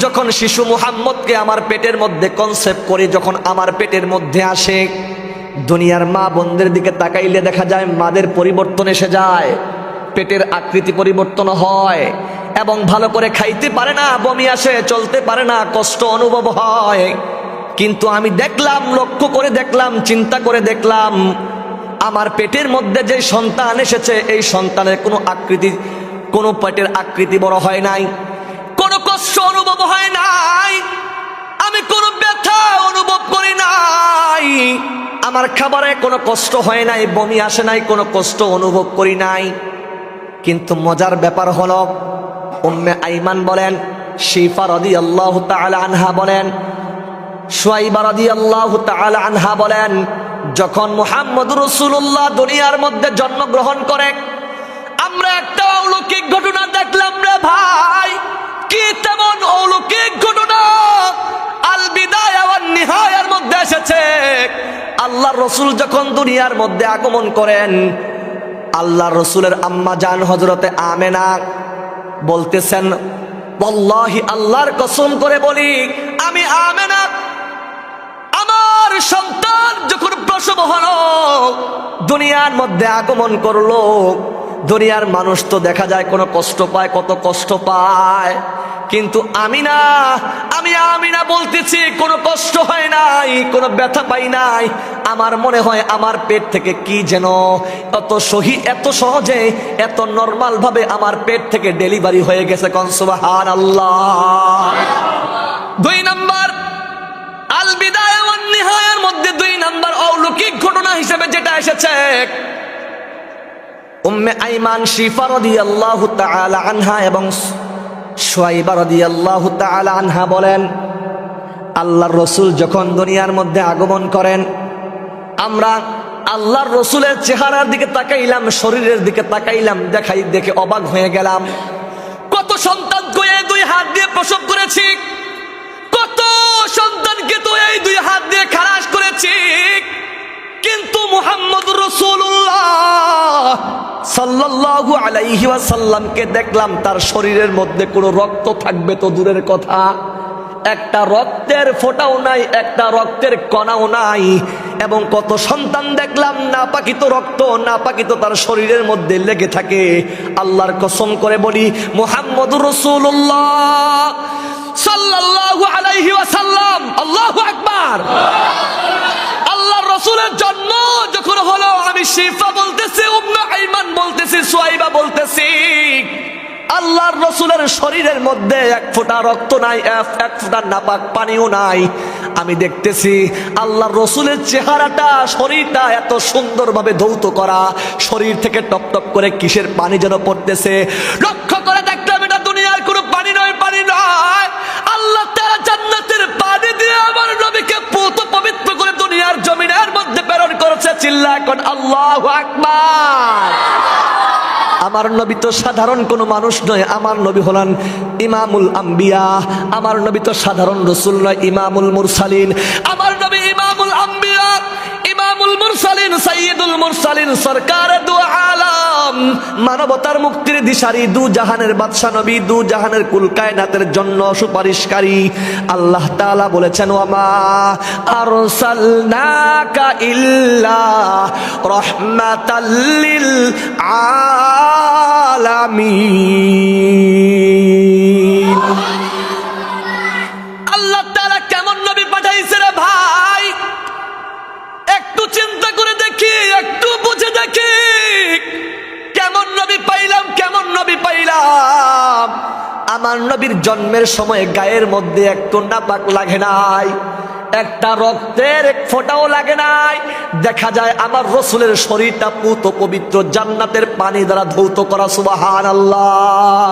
যখন শিশু মুহাম্মদকে আমার পেটের মধ্যে কনসেপ্ট করি, যখন আমার পেটের মধ্যে আসে, দুনিয়ার মা বোনদের দিকে তাকাইলে দেখা যায় মাদের পরিবর্তন এসে যায়, পেটের আকৃতি পরিবর্তন হয় এবং ভালো করে খাইতে পারে না, বমি আসে, চলতে পারে না, কষ্ট অনুভব হয়। কিন্তু আমি দেখলাম, লক্ষ্য করে দেখলাম, চিন্তা করে দেখলাম, আমার পেটের মধ্যে যে সন্তান এসেছে এই সন্তানের কোনো আকৃতি, কোনো পেটের আকৃতি বড় হয় নাই, কোনো কষ্ট অনুভব হয় নাই, আমি কোনো ব্যথা অনুভব করি নাই, আমার খাবারে কোনো কষ্ট হয় নাই, বমি আসে নাই, কোনো কষ্ট অনুভব করি নাই। কিন্তু মজার ব্যাপার হলো, উম্মে আইমান বলেন, শিফা রাদিয়াল্লাহু তাআলা আনহা বলেন, সুয়াইবা রাদিয়াল্লাহু তাআলা আনহা বলেন, যখন মুহাম্মদুর রাসূলুল্লাহ দুনিয়ার মধ্যে জন্মগ্রহণ করে আমরা একটা অলৌকিক ঘটনা দেখলাম রে ভাই। কি তেমন অলৌকিক ঘটনা? আল বিদায়া ওয়ান নিহায়ার মধ্যে এসেছে, আল্লাহর রাসূল যখন দুনিয়ার মধ্যে আগমন করেন, আল্লাহর রাসূলের আম্মা জান হযরতে আমেনা বলতেছেন, ওয়াল্লাহি আল্লাহর কসম করে বলি, আমি আমেনা আমার সন্তান যখন প্রসব হলো, দুনিয়ার মধ্যে আগমন করলো, দুনিয়ার মানুষ তো দেখা যায় কোনো কষ্ট পায়, কত কষ্ট পায়, কিন্তু আমি আমিনা বলতেছি কোনো কষ্ট হয় নাই, কোনো ব্যথা পাই নাই। আমার মনে হয় আমার পেট থেকে কি যেন এত সহজে, এত নরমাল ভাবে আমার পেট থেকে ডেলিভারি হয়ে গেছে। কোন সুবহানাল্লাহ। 2 নাম্বার, আল বিদায়া ওয়ান নিহায়ার মধ্যে 2 নাম্বার অলৌকিক ঘটনা হিসেবে যেটা এসেছে, উম্মে আইমান শিফা রাদিয়াল্লাহু তাআলা আনহা এবং সুয়াইবা রাদিয়াল্লাহু তাআলা আনহা বলেন, আল্লাহর রাসূল যখন দুনিয়ার মধ্যে আগমন করেন, আমরা আল্লাহর রাসূলের চেহারার দিকে তাকাইলাম, শরীরের দিকে তাকাইলাম, দেখে অবাক হয়ে গেলাম। কত সন্তানকে এই 2 হাত দিয়ে প্রসব করেছি, কত সন্তানকে তো এই 2 হাত দিয়ে খারাস করেছি, কিন্তু মুহাম্মদুর রাসূলুল্লাহ সাল্লাল্লাহু আলাইহি ওয়াসাল্লামকে দেখলাম তার শরীরের মধ্যে কোনো রক্ত থাকবে তো দূরের কথা, একটা রক্তের ফোঁটাও নাই, একটা রক্তের কণাও নাই। এবং কত সন্তান দেখলাম নাপাকিত রক্ত, নাপাকিত তার শরীরের মধ্যে লেগে থাকে। আল্লাহর কসম করে বলি, মুহাম্মদুর রাসূলুল্লাহ সাল্লাল্লাহু আলাইহি ওয়াসাল্লাম, আল্লাহু আকবার, আল্লাহর রাসূলের জন্ম যখন হলো, আমি শিফা বলতেছি, উম্মে আইমান বলতেছি, সুয়াইবা বলতেছি, আল্লাহর রাসূলের শরীরের মধ্যে 1 ফোঁটা রক্ত নাই, 1 ফোঁটা নাপাক পানিও নাই। আমি দেখতেছি আল্লাহর রাসূলের চেহারাটা, শরীরটা এত সুন্দরভাবে ধৌত করা, শরীর থেকে টপ টপ করে কিসের পানি যেন পড়তেছে। লক্ষ্য করে দেখলাম এটা দুনিয়ার কোনো পানি নয়, পানি নয়, আল্লাহ তাআলা জান্নাতের পানি দিয়ে আমার নবীকে পবিত্র করে দুনিয়ার জমিনের মধ্যে প্রেরণ করেছে। চিল্লায় কোন আল্লাহু আকবার। আমার নবী তো সাধারণ কোনো মানুষ নয়, আমার নবী হলেন ইমামুল আম্বিয়া, আমার নবী তো সাধারণ রাসূল নয়, ইমামুল মুরসালিন, আমার নবী ইমামুল আম্বিয়া, ইমামুল মুরসালিন, সাইয়্যিদুল মুরসালিন, সরকারে দু আলম, মানবতার মুক্তির দিশারি, 2 জাহানের বাদশা নবী, 2 জাহানের কুল কায়নাতের জন্য সুপারিশকারী। আল্লাহ তাআলা বলেছেন, ওয়ামা আরসালনাকা ইল্লা রাহমাতাল লিল আলামিন। আল্লাহ তাআলা কেমন নবী পাঠাইছে রে ভাই, একটু চিন্তা করে দেখি, একটু বুঝে দেখি, কেমন নবী পাইলাম, কেমন নবী পাইলাম। আমার নবীর জন্মের সময় গায়ের মধ্যে একটু নাপাক লাগে নাই, একটা রক্তের 1 ফোঁটাও লাগে নাই। দেখা যায় আমার রাসূলের শরীরটা পুত পবিত্র, জান্নাতের পানি দ্বারা ধৌত করা। সুবহানাল্লাহ।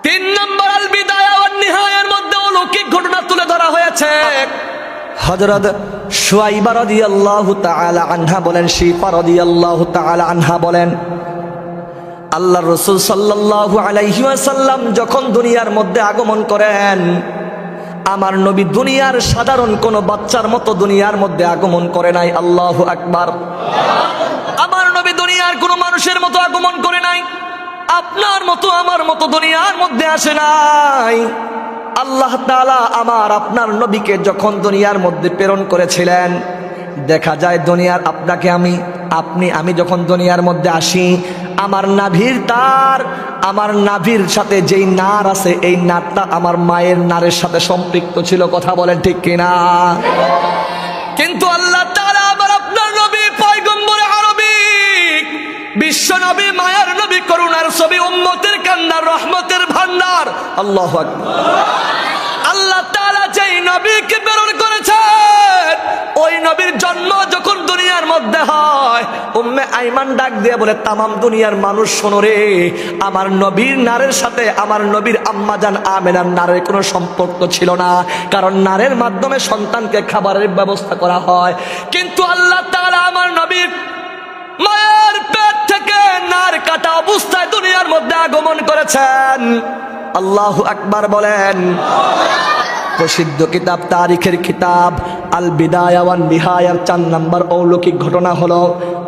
3 নম্বর, আল বিদায়া ওয়ান নিহায়ার মধ্যে অলৌকিক ঘটনা তুলে ধরা হয়েছে। হযরত সুয়াইবা রাদিয়াল্লাহু তাআলা আনহা বলেন, শিফা রাদিয়াল্লাহু তাআলা আনহা বলেন, আল্লাহর রাসূল সাল্লাল্লাহু আলাইহি ওয়াসাল্লাম যখন দুনিয়ার মধ্যে আগমন করেন, আমার নবী দুনিয়ার সাধারণ কোন বাচ্চার মতো দুনিয়ার মধ্যে আগমন করে নাই। আল্লাহু আকবার। আমার নবী দুনিয়ার কোন মানুষের মতো আগমন করে নাই। আপনার মতো আমার মতো দুনিয়ার মধ্যে আসে নাই। আল্লাহ তাআলা আমার আপনার নবীকে যখন দুনিয়ার মধ্যে প্রেরণ করেছিলেন, দেখা যায় দুনিয়ার আপনাকে আমি যখন দুনিয়ার মধ্যে আসি, আমার নাভির তার, আমার নাভির সাথে যেই নার আছে এই নারটা আমার মায়ের নারের সাথে সম্পৃক্ত ছিল। কথা বলেন ঠিক কিনা? কিন্তু আল্লাহ তাআলা আবার আপনার নবী পয়গম্বর আরবী, বিশ্ব নবী, মায়ার নবী, করুণার ছবি, উম্মতের কান্নার, রহমতের ভান্ডার, আল্লাহু আকবার। আল্লাহ তাআলা যেই নবীকে প্রেরণ করেছেন, ওই নবীর জন্ম যখন দুনিয়ার মধ্যে হয়, উম্মে আইমান ডাক দিয়ে বলে, তামাম দুনিয়ার মানুষ শোনো রে, আমার নবীর নারের সাথে আমার নবীর আম্মাজান আমেনার নারের কোনো সম্পর্ক ছিল না, কারণ নারের মাধ্যমে সন্তানকে খাবারের ব্যবস্থা করা হয়। কিন্তু আল্লাহ তাআলা আমার নবীর মায়ের পেট থেকে নার কাটা অবস্থায় দুনিয়ার মধ্যে আগমন করেছেন। আল্লাহু আকবার বলেন। প্রসিদ্ধ কিতাব, তারিখের কিতাব আল বিদায়া ওয়ান নিহায়ার 4 নম্বর অলৌকিক ঘটনা হলো,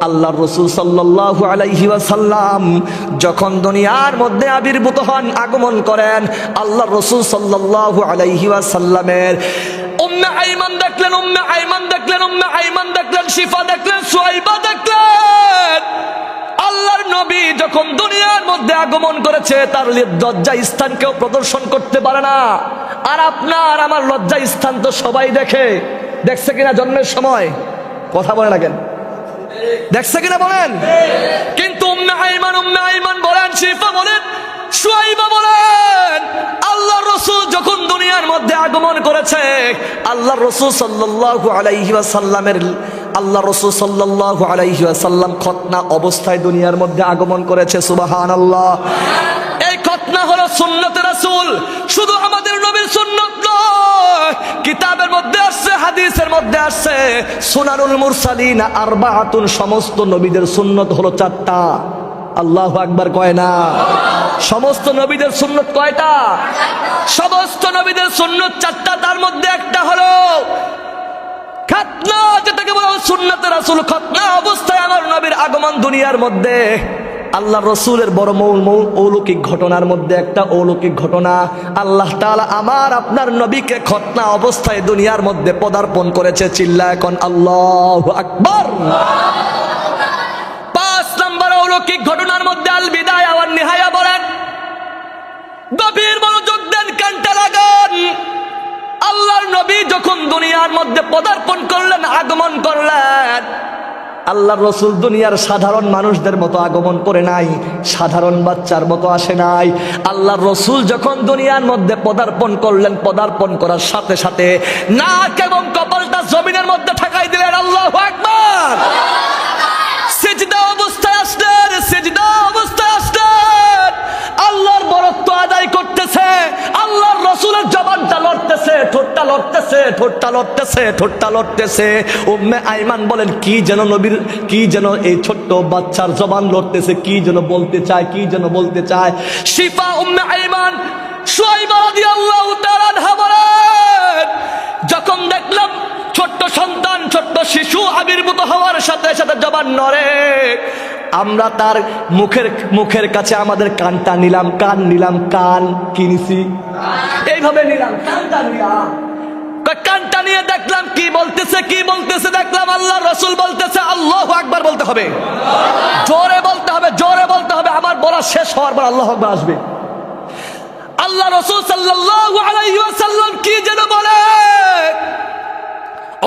আল্লাহর রাসূল সাল্লাল্লাহু আলাইহি ওয়াসাল্লাম যখন দুনিয়ার মধ্যে আবির্ভূত হন, আগমন করেন, আল্লাহর রাসূল সাল্লাল্লাহু আলাইহি ওয়াসাল্লামের উম্মে আইমান দেখলেন, উম্মে আইমান দেখলেন, উম্মে আইমান দেখলেন, শিফা দেখলেন, সুয়াইবা দেখলেন। আল্লাহর নবী যখন দুনিয়ার মধ্যে আগমন করেছে, তার লজ্জা স্থান কেউ প্রদর্শন করতে পারে না। আর আপনার আমার লজ্জা স্থান তো সবাই দেখছে কিনা জন্মের সময়? কথা বলে না কেন? দেখছে কিনা বলেন? কিন্তু উম্মে আইমান বলেন, শিফা বলেন, সুয়াইবা বলেন, আল্লাহর রাসূল যখন দুনিয়ার মধ্যে আগমন করেছে, আল্লাহর রাসূল সাল্লাল্লাহু আলাইহি ওয়াসাল্লামের আল্লাহর রাসূল সাল্লাল্লাহু আলাইহি ওয়াসাল্লাম খতনা অবস্থায় দুনিয়ার মধ্যে আগমন করেছে। সুবহানাল্লাহ। এই খতনা হলো সুন্নতে রাসূল, শুধু আমাদের নবীর সুন্নাত নয়, কিতাবের মধ্যে আসছে, হাদিসের মধ্যে আসছে, সুনানুল মুরসালিন আরবাআতুন, সমস্ত নবীদের সুন্নত হলো 4টা। আল্লাহু আকবার কয় না? সমস্ত নবীদের সুন্নত কয়টা? সমস্ত নবীদের সুন্নত 4টা, তার মধ্যে একটা হলো খতনা, যেটাকে বলা হয় সুন্নতে রাসূল। খতনা অবস্থায় আমার নবীর আগমন দুনিয়ার মধ্যে। আল্লাহর রাসূলের বড় অলৌকিক ঘটনার মধ্যে একটা অলৌকিক ঘটনা, আল্লাহ তাআলা আমার আপনার নবীকে খতনা অবস্থায় দুনিয়ার মধ্যে পদার্পণ করেছে। চিল্লায় এখন আল্লাহু আকবার। 5 নম্বর অলৌকিক ঘটনার মধ্যে আল বিদায়া ওয়ান নিহায়া বলেন, গভীর মনোযোগ দেন, কানটা লাগান। আল্লাহর নবী যখন দুনিয়ার মধ্যে পদার্পণ করলেন, আগমন করলেন, আল্লাহর রাসূল দুনিয়ার সাধারণ মানুষদের মতো আগমন করে নাই, সাধারণ বাচ্চার মতো আসে নাই। আল্লাহর রাসূল যখন দুনিয়ার মধ্যে পদার্পণ করলেন, পদার্পণ করার সাথে সাথে নাক এবং কপালটা জমিনের মধ্যে ঠেকাই দিলেন। আল্লাহু আকবার। সিজদা অবস্থায় আসলেন, সিজদা অবস্থায় আসলেন, আল্লাহর বরত্ব আদায় করতেছে। আল্লাহর রাসূলের জবানটা লড়তেছে, ঠোঁটটা লড়তেছে, ঠোঁটটা লড়তেছে, ঠোঁটটা লড়তেছে। উম্মে আইমান বলেন, কি যেন নবীর, কি যেন এই ছোট্ট বাচ্চার জবান লড়তেছে, কি যেন বলতে চায়, কি যেন বলতে চায়। শিফা উম্মে আইমান সুয়াইবা রাদিয়াল্লাহু তাআলা আনহা বলেন, যখন দেখলাম ছোট্ট সন্তান, ছোট্ট শিশু আবির্ভূত হওয়ার সাথে সাথে জবান নড়ে, আমরা তার মুখের কাছে আমাদের কানটা নিলাম, কান নিলাম, কান কিনেছি, এইভাবে নিলাম, কানটা নিলাম। কানটা নিয়ে দেখলাম কি বলতেছে, কি বলতেছে দেখলাম, আল্লাহ রাসূল বলতেছে, আল্লাহু আকবার বলতে হবে, জোরে বলতে হবে, জোরে বলতে হবে। আমার বলা শেষ হওয়ার পর আল্লাহু আকবার আসবে। আল্লাহ রাসূল সাল্লাল্লাহু আলাইহি ওয়াসাল্লাম কি যেন বলে,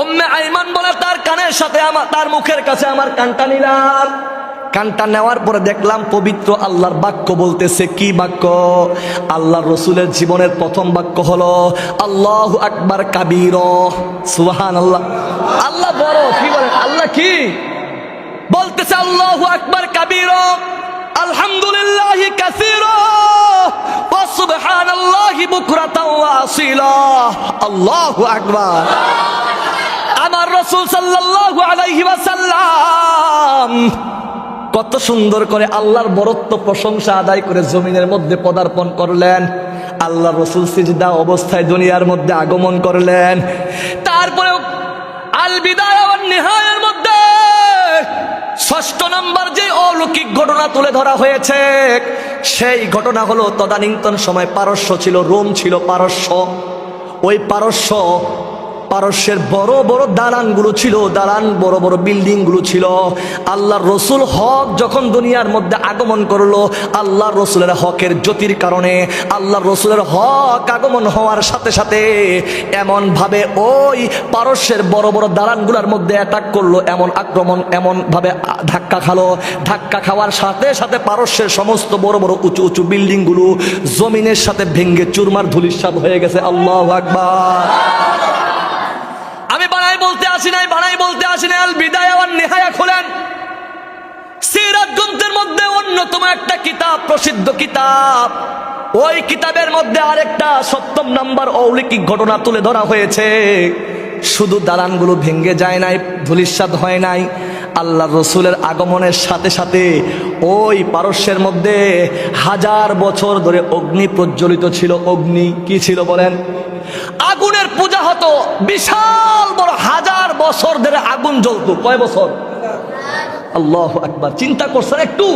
উম্মে আইমান বলে, তার কানের সাথে তার মুখের কাছে আমার কানটা নিলাম। কানটা নেওয়ার পরে দেখলাম পবিত্র আল্লাহর বাক্য বলতেছে। কি বাক্য? আল্লাহর রাসূলের জীবনের প্রথম বাক্য হলো আল্লাহু আকবার কাবীরা। সুবহানাল্লাহ। আল্লাহ বড়। কি বলেন? আল্লাহ কি বলতেছে? আল্লাহু আকবার কাবীরা, আলহামদুলিল্লাহি কাসীরা, ওয়া সুবহানাল্লাহি বুকরাতাও ওয়া আসীলা। আল্লাহু আকবার। আমার রাসূল সাল্লাল্লাহু আলাইহি ওয়াসাল্লাম কত সুন্দর করে আল্লাহর বরত্ব প্রশংসা আদায় করে জমিনের মধ্যে পদার্পণ করলেন। আল্লাহ রাসূল সিজদা অবস্থায় দুনিয়ার মধ্যে আগমন করলেন। তারপরে আল বিদায়া ওয়ান নিহায়ার মধ্যে 6 নম্বর যে অলৌকিক ঘটনা তুলে ধরা হয়েছে, সেই ঘটনা হলো তদানীন্তন সময় পারস্য ছিল, রোম ছিল পারস্য। ওই পারস্যের বড় বড় দালানগুলো ছিল, দালান বড় বড় বিল্ডিংগুলো ছিল। আল্লাহর রসুল হক যখন দুনিয়ার মধ্যে আগমন করলো, আল্লাহর রসুলের হকের জ্যোতির কারণে আল্লাহর রসুলের হক আগমন হওয়ার সাথে সাথে এমনভাবে ওই পারস্যের বড় বড় দালানগুলোর মধ্যে অ্যাটাক করলো, এমন আক্রমণ, এমনভাবে ধাক্কা খাওয়ার সাথে সাথে পারস্যের সমস্ত বড় বড় উঁচু উঁচু বিল্ডিংগুলো জমিনের সাথে ভেঙ্গে চুরমার ধূলিসাৎ হয়ে গেছে। আল্লাহু আকবার। আমি বানাই বলতে আসি নাই, আল বিদায়া ওয়ান নিহায়া খোলেন, সিরাত গ্রন্থের মধ্যে অন্যতম একটা কিতাব, প্রসিদ্ধ কিতাব। ওই কিতাবের মধ্যে আরেকটা 7 নম্বর অলৌকিক ঘটনা তুলে ধরা হয়েছে। শুধু দালানগুলো ভেঙ্গে যায় নাই, ধূলিসাৎ হয় নাই, আল্লাহ রসুলের আগমনের সাথে সাথে ওই পারস্যের মধ্যে 1000 বছর ধরে অগ্নি প্রজ্বলিত ছিল। অগ্নি কি ছিল বলেন? আগুনের পূজা হতো, বিশাল বড় 1000 বছর ধরে আগুন জ্বলতো। কয় বছর? আল্লাহু আকবার। চিন্তা করছেন একটু?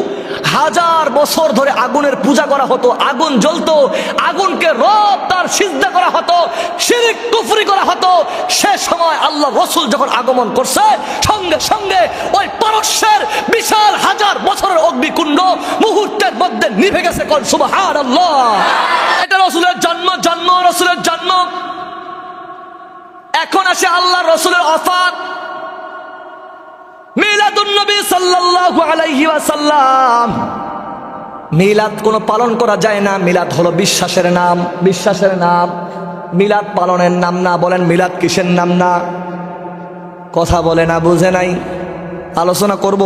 1000 বছর ধরে আগুনের পূজা করা হতো, আগুন জ্বলতো, আগুনকে রব তার সিজদা করা হতো, শিরক কুফরি করা হতো। সে সময় আল্লাহ রসুল যখন আগমন করছে, সঙ্গে সঙ্গে ওই পারস্যের বিশাল 1000 বছরের অগ্নিকুণ্ড মুহূর্তের মধ্যে নিভে গেছে। কোন সুবহানাল্লাহ। এটা রসুলের জন্ম, রসুলের জন্ম। এখন আসে আল্লাহ রসুলের ওফাত, মিলাদুন নবী সাল্লাল্লাহু আলাইহি ওয়াসাল্লাম। মিলাদ কোনো পালন করা যায় না, মিলাদ হলো বিশ্বাসের নাম, বিশ্বাসের নাম। মিলাদ পালনের নাম না। বলেন মিলাদ কিসের নাম না? কথা বলে না, বুঝে নাই। আলোচনা করব,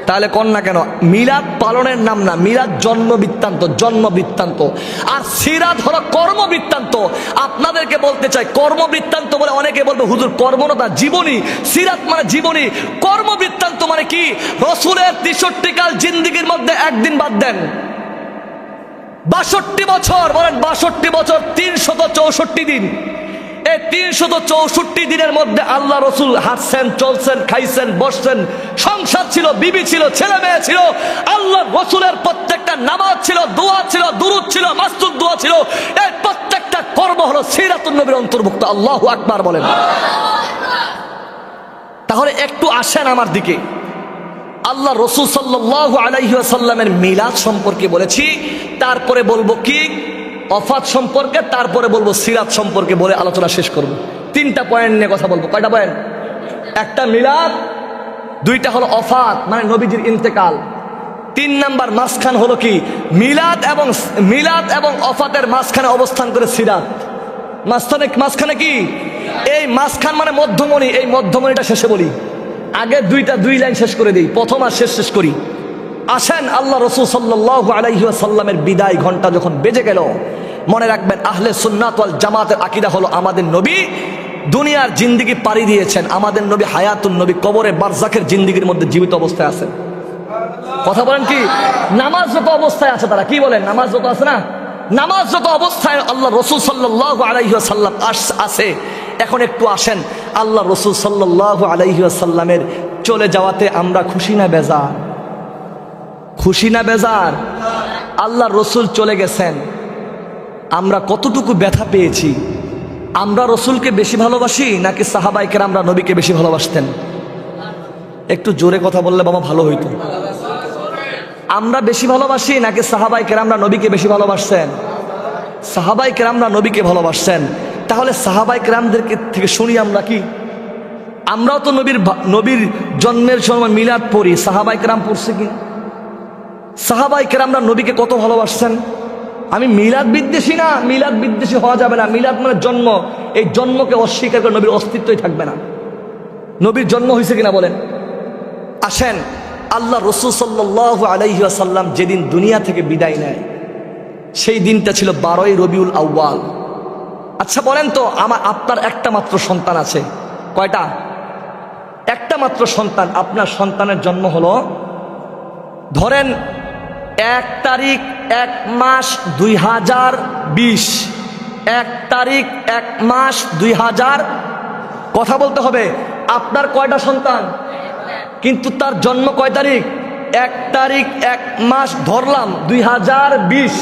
তাহলে কোন না কেন? মিলাদ পালনের নাম না, মিলাদ জন্ম বৃত্তান্ত। আর সিরাত হলো কর্ম বৃত্তান্ত। আপনাদেরকে বলতে চাই, কর্ম বৃত্তান্ত বলে অনেকে বলবে হুজুর কর্ম না, জীবনী। সিরাত মানে জীবনী, কর্ম বৃত্তান্ত মানে কি? রসুলের 63 কাল জিন্দিগির মধ্যে একদিন বাদ দেন, 62 বছর, বলেন 62 বছর, 364 দিন। এই 364 দিনের মধ্যে আল্লাহ রসুল হাঁটছেন, চলছেন, খাইছেন, বসছেন, সংসার ছিল, বিবি ছিল, ছেলে মেয়ে ছিল। আল্লাহ রসুলের প্রত্যেকটা নামাজ ছিল, দোয়া ছিল, দুরূদ ছিল, মাসতুদ দোয়া ছিল। এই প্রত্যেকটা কর্ম হলো সিরাতুন নবীর অন্তর্ভুক্ত। আল্লাহু আকবার বলেন। তাহলে একটু আসেন আমার দিকে। আল্লাহ রসুল সাল্লাল্লাহু আলাইহি ওয়াসাল্লামের মিলাদ সম্পর্কে বলেছি, তারপরে বলবো কি ওফাত সম্পর্কে, তারপরে বলবো সিরাত সম্পর্কে, বলে আলোচনা শেষ করব। 3টা পয়েন্ট নিয়ে কথা বলবো। কয়টা পয়েন্ট? একটা মিলাদ, 2টা হলো ওফাত মানে নবীজির ইন্তেকাল, 3 নাম্বার মাঝখান হলো কি মিলাদ এবং ওফাতের মাঝখানে অবস্থান করে সিরাত। মাঝখানে কি? এই মাঝখান মানে মধ্যমণি। এই মধ্যমণিটা শেষে বলি, আগে 2 লাইন শেষ করে দিই, প্রথম আর শেষ করি। আসেন, আল্লাহ রসুল সাল্লাল্লাহু আলাইহি ওয়াসাল্লামের বিদায় ঘন্টা যখন বেজে গেল, মনে রাখবেন আহলে সুন্নাত ওয়াল জামাতের আকীদা হলো আমাদের নবী দুনিয়ার জিন্দেগি পাড়ি দিয়েছেন, আমাদের নবী হায়াতুন নবী কবরে বারজাখের জিন্দেগির মধ্যে জীবিত অবস্থায় আছেন। কথা বলেন কি? নামাজ যত অবস্থায় আছে, তারা কি বলেন? নামাজ যত আছে না, নামাজ যত অবস্থায় আল্লাহ রসুল সাল্লাল্লাহু আলাইহি ওয়াসাল্লাম আছে। এখন একটু আসেন, আল্লাহ রসুল সাল্লাল্লাহু আলাইহি ওয়াসাল্লামের চলে যাওয়াতে আমরা খুশি না বেজার? খুশি না বেজার? আল্লাহ রসুল চলে গেছেন, আমরা কতটুকু ব্যথা পেয়েছি? আমরা রসুলকে বেশি ভালোবাসি নাকি সাহাবায়ে কেরামরা নবীকে বেশি ভালোবাসতেন? একটু জোরে কথা বললে বাবা ভালো হইতো। আমরা বেশি ভালোবাসি নাকি সাহাবায়ে কেরামরা নবীকে বেশি ভালোবাসছেন? সাহাবায়ে কেরামরা নবীকে ভালোবাসছেন। তাহলে সাহাবায়ে কেরামদেরকে থেকে শুনি আমরা কি? আমরাও তো নবীর জন্মের সময় মিলাদ পড়ি, সাহাবায়ে কেরাম পড়ছে কি? সাহাবায়ে কেরামরা নবীকে কত ভালোবাসছেন? আমি মিলাদ বিদ্বেষী না, মিলাদ বিদ্বেষী হওয়া যাবে না। মিলাদ মানে জন্ম, এই জন্মকে অস্বীকার করে নবীর অস্তিত্বই থাকবে না। নবীর জন্ম হয়েছে কিনা বলেন? আসেন, আল্লাহ রসুল সাল্লাল্লাহু আলাইহি ওয়াসাল্লাম যেদিন দুনিয়া থেকে বিদায় নেয়, সেই দিনটা ছিল 12ই রবিউল আউয়াল। আচ্ছা বলেন তো, আপনার একটা মাত্র সন্তান আছে, কয়টা? একটা মাত্র সন্তান। আপনার সন্তানের জন্ম হলো ধরেন 1 তারিখ 1 মাস 2020, 1 তারিখ 1 মাস 2000। কথা বলতে হবে। আপনার কয়টা সন্তান? কিন্তু তার জন্ম কয় তারিখ? 1 তারিখ 1 মাস ধরলাম 2020।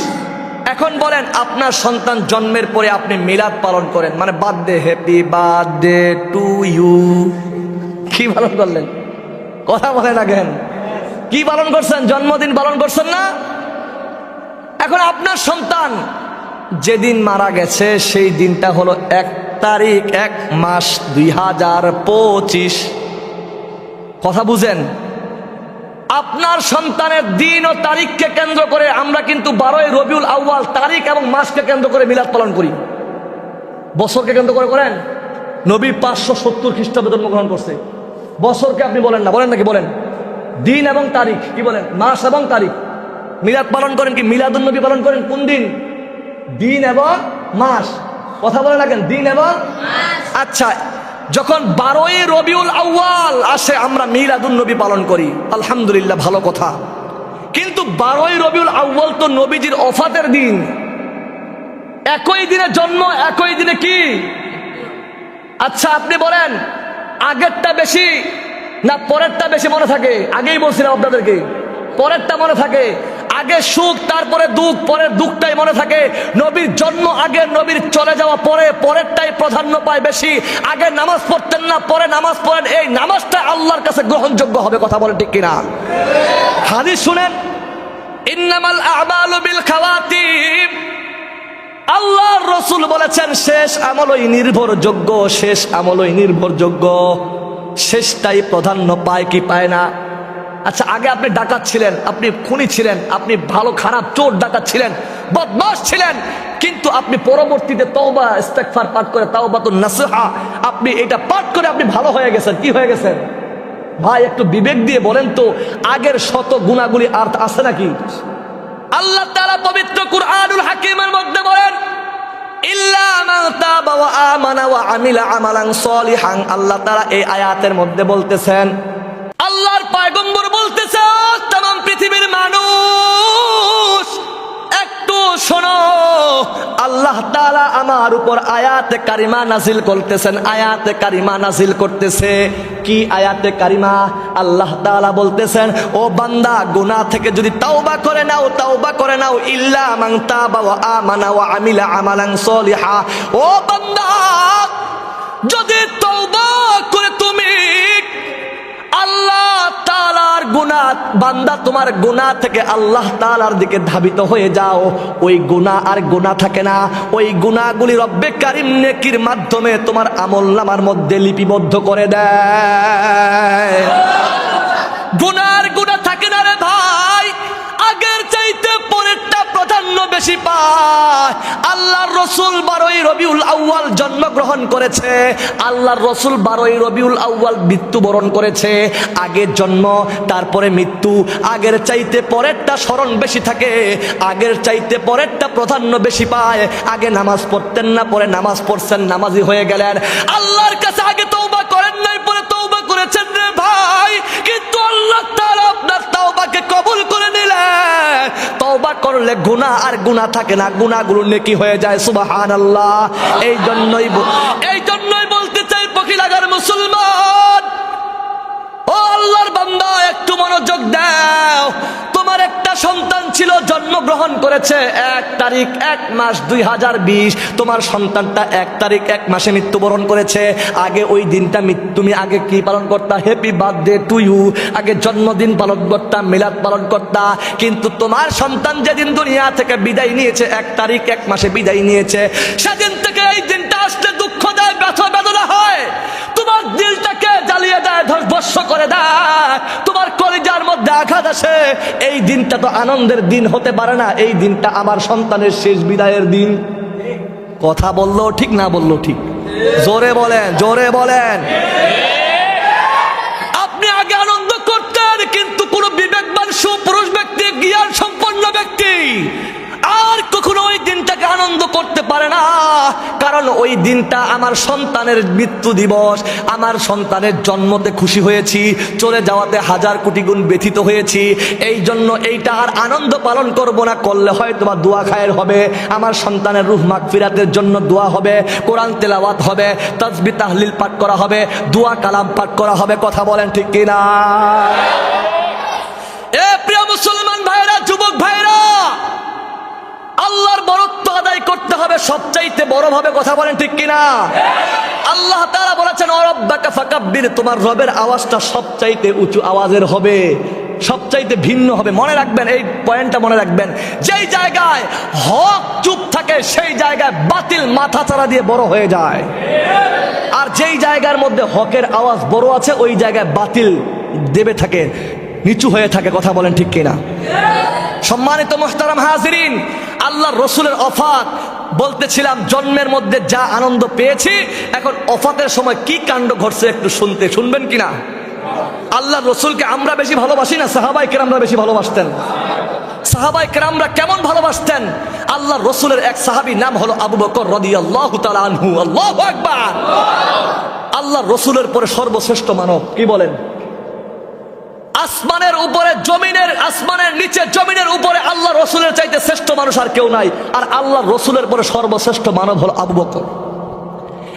এখন বলেন আপনার সন্তান জন্মের পরে আপনি মিলাদ পালন করেন, মানে birthday, happy birthday to you, কি পালন করলেন? কথা বলেন না কেন? কি পালন করছেন? জন্মদিন পালন করছেন না? এখন আপনার সন্তান যেদিন মারা গেছে সেই দিনটা হলো 1 তারিখ 1 মাস 2025। কথা বুঝেন? আপনার সন্তানের দিন ও তারিখকে কেন্দ্র করে আমরা কিন্তু 12ই রবিউল আউয়াল তারিখ এবং মাসকে কেন্দ্র করে মিলাদ পালন করি। বছরকে কেন্দ্র করে করেন? নবী 570 খ্রিস্টাব্দে জন্মগ্রহণ করছে। বছরকে আপনি বলেন না, বলেন নাকি? বলেন। দিন এবং তারিখ, কি বলেন? মাস এবং তারিখ। মিলাদ পালন করেন কি? মিলাদুন নবী পালন করেন কোন দিন? দিন এবং মাস। কথা বলে রাখেন, দিন এবং মাস। আচ্ছা, যখন 12ই রবিউল আউয়াল আসে আমরা মিলাদুন নবী পালন করি, আলহামদুলিল্লাহ, ভালো কথা। কিন্তু 12ই রবিউল আউয়াল তো নবীজির ওফাতের দিন। একই দিনে জন্ম, একই দিনে কি? আচ্ছা আপনি বলেন আগেরটা বেশি না পরেরটা বেশি মনে থাকে? আগেই বলছিলাম আপনাদেরকে, পরেরটা মনে থাকে। আগে সুখ, তারপরে দুঃখ, পরের দুঃখটাই মনে থাকে। নবীর জন্ম আগে, নবীর চলে যাওয়া পরে, পরেরটাই প্রাধান্য পায় বেশি। আগে নামাজ পড়তেন না, পরে নামাজ পড়েন, এই নামাজটা আল্লাহর কাছে গ্রহণযোগ্য হবে। কথা বলেন ঠিক কিনা? হাদিস শুনেন, ইন্নামাল আ'মালু বিল খাওয়াতিম। আল্লাহর রাসূল বলেছেন শেষ আমলই নির্ভরযোগ্য, শেষ আমলই নির্ভরযোগ্য। শেষটাই প্রাধান্য পায় কি পায় না? আচ্ছা, আগে আপনি ডাকাত ছিলেন, আপনি খুনি ছিলেন, আপনি ভালো খারাপ চোর ডাকাত ছিলেন, বদমাশ ছিলেন, কিন্তু আপনি পরবর্তীতে তওবা ইস্তেগফার পাঠ করে, তাওবাতুন নাসুহা, আপনি এটা পাঠ করে আপনি ভালো হয়ে গেছেন। কি হয়ে গেছেন ভাই? একটু বিবেক দিয়ে বলেন তো, আগের শত গুনাহগুলি আর আছে নাকি? আল্লাহ তাআলা পবিত্র কুরআনুল হাকীমের মধ্যে বলেন, ইল্লা মান তাবা ওয়া আমানা ওয়া আমিলা আমালান সলিহান। আল্লাহ তাআলা এই আয়াতের মধ্যে বলতেছেন, আল্লাহর পয়গম্বর বলতেছে, तमाम পৃথিবীর মানুষ একটু শোনো, আল্লাহ তাআলা আমার উপর আয়াতে কারিমা নাজিল করতেছেন, আয়াতে কারিমা নাজিল করতেছে। কি আয়াতে কারিমা? আল্লাহ তাআলা বলতেছেন, ও বান্দা, গুনাহ থেকে যদি তাওবা করে নাও, তাওবা করে নাও, ইল্লা মান তাবা ওয়া আমানা ওয়া আমিলা আমালান সলিহা। ও বান্দা, যদি তাওবা করে তুমি আল্লাহ তাআলার গুনাহ, বান্দা তোমার গুনাহ থেকে আল্লাহ তাআলার দিকে ধাবিত হয়ে যাও, ওই গুনাহ আর গুনাহ থাকে না। ওই গুনাহগুলি রব্বে কারীম নেকির মাধ্যমে তোমার আমলনামার মধ্যে লিপিবদ্ধ করে দেয়। গুনার গুনাহ থাকে না রে ভাই, আগের চাইতে পরেরটা প্রাধান্য বেশি পায়। আল্লাহর রাসূল 12ই রবিউল আউয়াল জন্মগ্রহণ করেছে, আল্লাহর রাসূল 12ই রবিউল আউয়াল মৃত্যুবরণ করেছে। আগে জন্ম, তারপরে মৃত্যু। আগের চাইতে পরেরটা স্মরণ বেশি থাকে, আগের চাইতে পরেরটা প্রাধান্য বেশি পায়। আগে নামাজ পড়তেন না, পরে নামাজ পড়ছেন, নামাজি হয়ে গেলেন। আল্লাহর কাছে আগে তওবা করেন নাই, পরে তওবা করেছেন রে ভাই, কিন্তু আল্লাহ তাআলা আপনার তওবাকে কবুল করে নিলেন। তওবা করলে গুনাহ আর গুনাহ থাকে না, গুনাহগুলো নেকি হয়ে যায়। সুবহানাল্লাহ। এই জন্যই বলতে চাই, পখিলাগার মুসলমান, ও আল্লাহর বান্দা, একটু মনোযোগ দাও। তোমার একটা সন্তান ছিল, জন্মগ্রহণ করেছে 1 তারিখ 1 মাস 2020। তোমার সন্তানটা 1 তারিখ 1 মাসে মৃত্যুবরণ করেছে। আগে ওই দিনটা তুমি আগে কি পালন করতা? Happy birthday to you. আগে জন্মদিন পালন করতা, মিলাদ পালন করতা। কিন্তু তোমার সন্তান যেদিন দুনিয়া থেকে বিদায় নিয়েছে, 1 তারিখ 1 মাসে বিদায় নিয়েছে, সেদিন থেকে এই দিনটা আসলে দুঃখ দেয়, ব্যথা বেদনা হয়, তোমার দিলটাকে জ্বালিয়ে দেয়, ধ্বংস করে দেয়, তোমার কলিজার মধ্যে আঘাত আসে। এই দিনটা তো আনন্দের দিন হতে পারে না, এই দিনটা আমার সন্তানের শেষ বিদায়ের দিন। কথা বললো ঠিক না বললো ঠিক? জোরে বলেন, জোরে বলেন। আপনি আগে আনন্দ করতেন, কিন্তু কোন বিবেকবান সুপুরুষ ব্যক্তি, জ্ঞান সম্পন্ন ব্যক্তি আর কখনো ওই দিনটাকে আনন্দ করতে পারে না। কারণ ওই দিনটা আমার সন্তানের মৃত্যু দিবস, আমার সন্তানের জন্মতে খুশি হয়েছি, চলে যাওয়াতে হাজার কোটি গুণ ব্যথিত হয়েছি। এই জন্য এইটা আর আনন্দ পালন করব না, করলে হয়তো বা দোয়া খায়ের হবে, আমার সন্তানের রূহ মাগফিরাতের জন্য দোয়া হবে, কোরআন তেলাওয়াত হবে, তাসবিহ তাহলিল পাঠ করা হবে, দোয়া কালাম পাঠ করা হবে। কথা বলেন ঠিক কিনা? হবে সবচাইতে বড় ভাবে, কথা বলেন ঠিক কিনা? আল্লাহ তাআলা বলেছেন ওয়ারাব্বাকা ফাকাব্বির, তোমার রবের আওয়াজটা সবচাইতে উঁচু আওয়াজের হবে, সবচাইতে ভিন্ন হবে। মনে রাখবেন, এই পয়েন্টটা মনে রাখবেন, যেই জায়গায় হক চুপ থাকে সেই জায়গায় বাতিল মাথাচাড়া দিয়ে বড় হয়ে যায়, আর যেই জায়গার মধ্যে হকের আওয়াজ বড় আছে ওই জায়গায় বাতিল দেবে থাকে, নিচু হয়ে থাকে। কথা বলেন ঠিক কিনা? সম্মানিত মুহতারাম হাজিরিন, আল্লাহর রসুলের ওফাত, বলতেছিলাম জন্মের মধ্যে যা আনন্দ পেয়েছি, এখন ওফাতের সময় কি কাণ্ড ঘটছে একটু শুনবেন কিনা? আল্লাহর রসুলকে আমরা বেশি ভালোবাসি না সাহাবায়ে কেরামরা বেশি ভালোবাসতেন? সাহাবায়ে কেরামরা কেমন ভালোবাসতেন? আল্লাহর রসুলের এক সাহাবী নাম হলো আবু বকর রাদিয়াল্লাহু তাআলা আনহু। আল্লাহু আকবার! আল্লাহর রসুলের পরে সর্বশ্রেষ্ঠ মানব, কি বলেন? আসমানের উপরে জমিনের, আসমানের নিচে জমিনের উপরে আল্লাহ রসুলের চাইতে শ্রেষ্ঠ মানুষ আর কেউ নাই, আর আল্লাহ রসুলের পরে সর্বশ্রেষ্ঠ মানব হলো আবু বকর।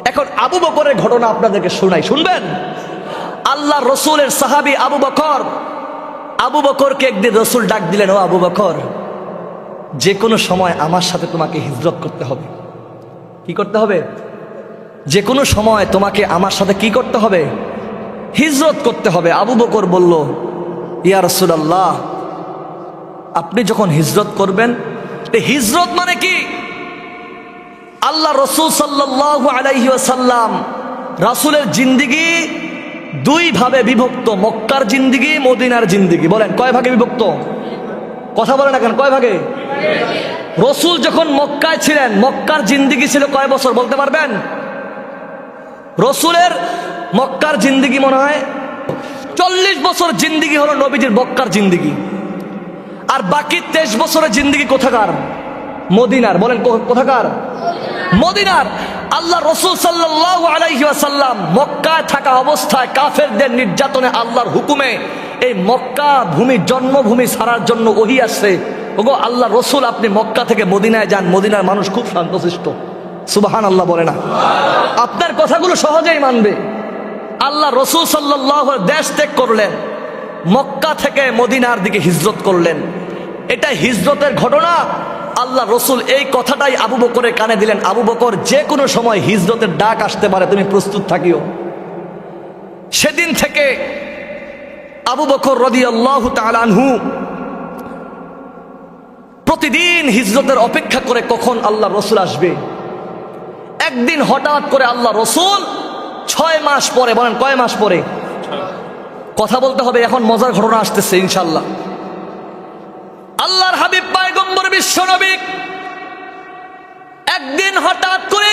এখন আবু বকরের ঘটনা আপনাদেরকে শোনাই, শুনবেন? আল্লাহ রসুলের সাহাবী আবু বকর, আবু বকরকে একদিন রসুল ডাক দিলেন, ও আবু বকর, যে কোনো সময় আমার সাথে তোমাকে হিজরত করতে হবে। কি করতে হবে? যে কোনো সময় তোমাকে আমার সাথে কি করতে হবে? হিজরত করতে হবে। আবু বকর বলল, ইয়া রাসূলুল্লাহ, আপনি যখন হিজরত করবেন, হিজরত মানে কি? আল্লাহ রসুল সাল্লাল্লাহু আলাইহি ওয়াসাল্লাম, রাসূলের জিন্দেগি দুই ভাবে বিভক্ত, মক্কার জিন্দেগি, মদিনার জিন্দেগি। বলেন কয় ভাগে বিভক্ত? কথা বলেন এখন, কয় ভাগে? রসুল যখন মক্কায় ছিলেন, মক্কার জিন্দেগি ছিল কয় বছর বলতে পারবেন? রসুলের মক্কার জিন্দেগি মনে হয় 40 বছর জিন্দেগি হলো নবীজির মক্কার জিন্দেগি, আর বাকি 23 বছরের জিন্দেগি কোথাকার? মদিনার। বলেন কোথাকার? মদিনার। আল্লাহ রসুল সাল্লাল্লাহু আলাইহি ওয়াসাল্লাম মক্কায় থাকা অবস্থায় কাফেরদের নির্যাতনে আল্লাহর হুকুমে এই মক্কা ভূমি, জন্মভূমি ছাড়ার জন্য ওহী আসছে, ওগো আল্লাহ রসুল আপনি মক্কা থেকে মদিনায় যান, মদিনার মানুষ খুব শান্তশিষ্ট। সুবহানাল্লাহ বলে না? আপনার কথাগুলো সহজেই মানবে। আল্লাহ রসুল সাল্লাল্লাহু আলাইহি দেশ ত্যাগ করলেন, মক্কা থেকে মদিনার দিকে হিজরত করলেন। এটা হিজরতের ঘটনা। আল্লাহ রসুল এই কথাটাই আবু বকরের কানে দিলেন, আবু বকর, যে কোনো সময় হিজরতের ডাক আসতে পারে, তুমি প্রস্তুত থাকিও। সেদিন থেকে আবু বকর রাদিয়াল্লাহু তাআলা আনহু প্রতিদিন হিজরতের অপেক্ষা করে কখন আল্লাহ রসুল আসবে। একদিন হঠাৎ করে আল্লাহ রসুল 6 মাস পরে, বলেন কয় মাস পরে? কথা বলতে হবে, এখন মজার ঘটনা আসতেছে ইনশাআল্লাহ। আল্লাহর হাবিব পয়গম্বর বিশ্ব নবী একদিন হঠাৎ করে